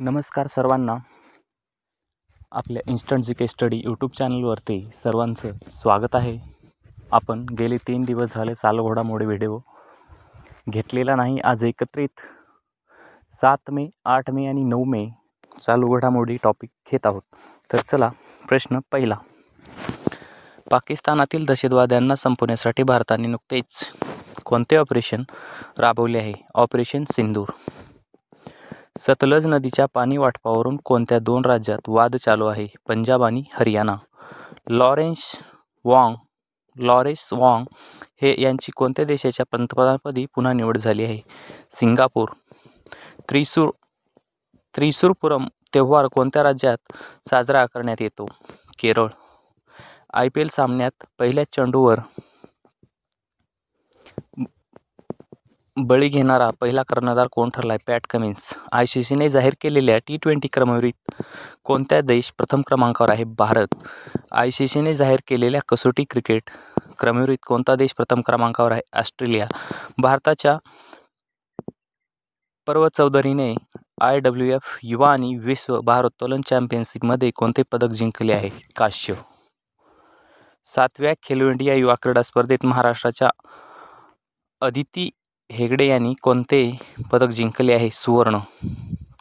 नमस्कार सर्वांना. आपल्या इन्स्टंट जी के स्टडी यूट्यूब चॅनलवरती सर्वांचं स्वागत आहे. आपण गेले 3 दिवस झाले चालू घडामोडी व्हिडिओ घेतलेला नाही. आज एकत्रित 7 मे, 8 मे आणि 9 मे चालू घडामोडी टॉपिक घेत आहोत. तर चला, प्रश्न पहिला. पाकिस्तानातील दहशतवाद्यांना संपवण्यासाठी भारताने नुकतेच कोणते ऑपरेशन राबवले आहे? ऑपरेशन सिंदूर. सतलज नदीच्या पाणी वाटपावरून कोणत्या 2 राज्यात वाद चालू आहे? पंजाब आणि हरियाणा. लॉरेन्स वॉंग हे यांची कोणत्या देशाच्या पंतप्रधानपदी पुन्हा निवड झाली आहे? सिंगापूर. त्रिशूरपुरम त्योहार कोणत्या राज्यात साजरा करण्यात येतो? केरळ. IPL सामन्यात पहिल्याच चेंडूवर बळी घेणारा पहिला कर्णधार कोण ठरलाय? पॅट कमिन्स. ICCने जाहीर केलेल्या T20 क्रमवारीत कोणत्या देश प्रथम क्रमांकावर आहे? भारत. ICCने जाहीर केलेल्या कसोटी क्रिकेट क्रमवारीत कोणता देश प्रथम क्रमांकावर आहे? ऑस्ट्रेलिया. भारताच्या पर्व चौधरीने IWF युवा आणि विश्व भारोत्तोलन चॅम्पियनशिपमध्ये कोणते पदक जिंकले आहे? कांस्य. 7व्या खेलो इंडिया युवा क्रीडा स्पर्धेत महाराष्ट्राच्या अदिती हेगडे यांनी कोणते पदक जिंकले आहे? सुवर्ण.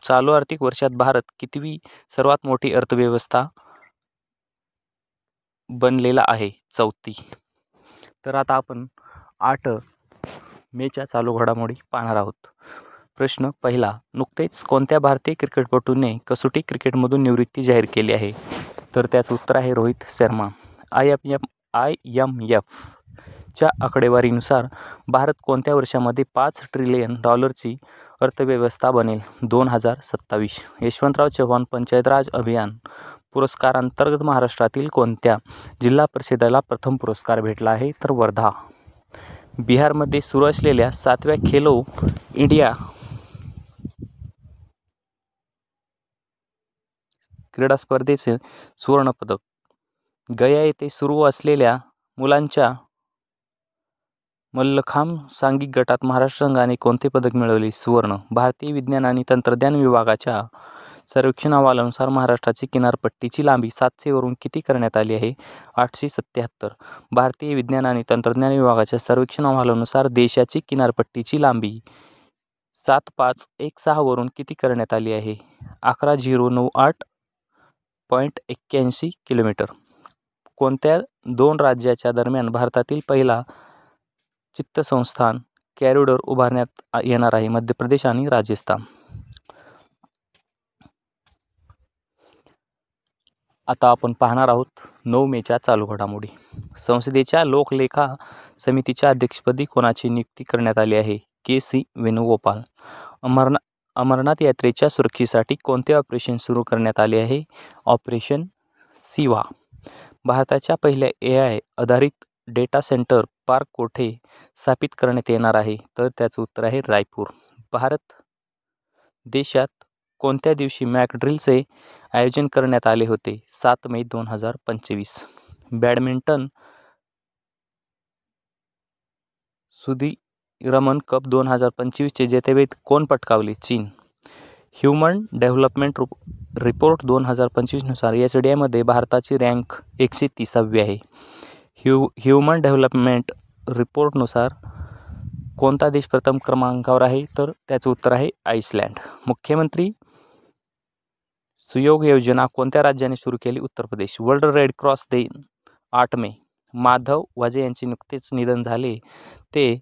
चालू आर्थिक वर्षात भारत कितवी सर्वात मोठी अर्थव्यवस्था बनलेला आहे? 4थी. तर आता आपण 8 मेच्या चालू घडामोडी पाहणार आहोत. प्रश्न पहिला. नुकतेच कोणत्या भारतीय क्रिकेटपटूने कसोटी क्रिकेटमधून निवृत्ती जाहीर केली आहे? तर त्याचं उत्तर आहे रोहित शर्मा. IMF च्या आकडेवारीनुसार भारत कोणत्या वर्षामध्ये $5 ट्रिलियन अर्थव्यवस्था बनेल? 2027. यशवंतराव चव्हाण पंचायत राज अभियान पुरस्कारांतर्गत महाराष्ट्रातील कोणत्या जिल्हा परिषदेला प्रथम पुरस्कार भेटला आहे? तर वर्धा. बिहारमध्ये सुरू असलेल्या 7व्या खेलो इंडिया क्रीडा स्पर्धेचे सुवर्णपदक. गया येथे सुरू असलेल्या मुलांच्या मल्लखांब सांघिक गटात महाराष्ट्र संघाने कोणते पदक मिळवले? सुवर्ण. भारतीय विज्ञान आणि तंत्रज्ञान विभागाच्या सर्वेक्षण अहवालानुसार महाराष्ट्राची किनारपट्टीची लांबी 700 वरून किती करण्यात आली आहे? 877. भारतीय विज्ञान आणि तंत्रज्ञान विभागाच्या सर्वेक्षण अहवालानुसार देशाची किनारपट्टीची लांबी 7516 वरून किती करण्यात आली आहे? 11098.81 किलोमीटर. कोणत्या 2 राज्याच्या दरम्यान भारतातील पहिला चित्तसंस्थान कॉरिडॉर उभारण्यात येणार आहे? मध्य प्रदेश आणि राजस्थान. आता आपण पाहणार आहोत 9 मेच्या चालू घडामोडी. संसदेच्या लोकलेखा समितीच्या अध्यक्षपदी कोणाची नियुक्ती करण्यात आली आहे? KC वेणुगोपाल. अमरनाथ यात्रेच्या सुरक्षेसाठी कोणते ऑपरेशन सुरू करण्यात आले आहे? ऑपरेशन सिंहा. भारताच्या पहिल्या AI आधारित डेटा सेंटर पार्क कोठे स्थापित करण्यात येणार आहे? तर त्याचं उत्तर आहे रायपूर. भारत देशात कोणत्या दिवशी मॉक ड्रिलचे आयोजन करण्यात आले होते? 7 मे 2025. बॅडमिंटन सुदीरमन कप 2025चे जेतेपद कोण पटकावले? चीन. ह्युमन डेव्हलपमेंट रिपोर्ट 2025 नुसार SDIमध्ये भारताची रँक 130वी आहे. ह्युमन डेव्हलपमेंट रिपोर्टनुसार कोणता देश प्रथम क्रमांकावर आहे? तर त्याचं उत्तर आहे आइसलँड. मुख्यमंत्री सुयोग योजना कोणत्या राज्याने सुरू केली? Uttar Pradesh. World red cross दिन 8 मे. माधव वाजे यांचे नुकतेच निधन झाले. ते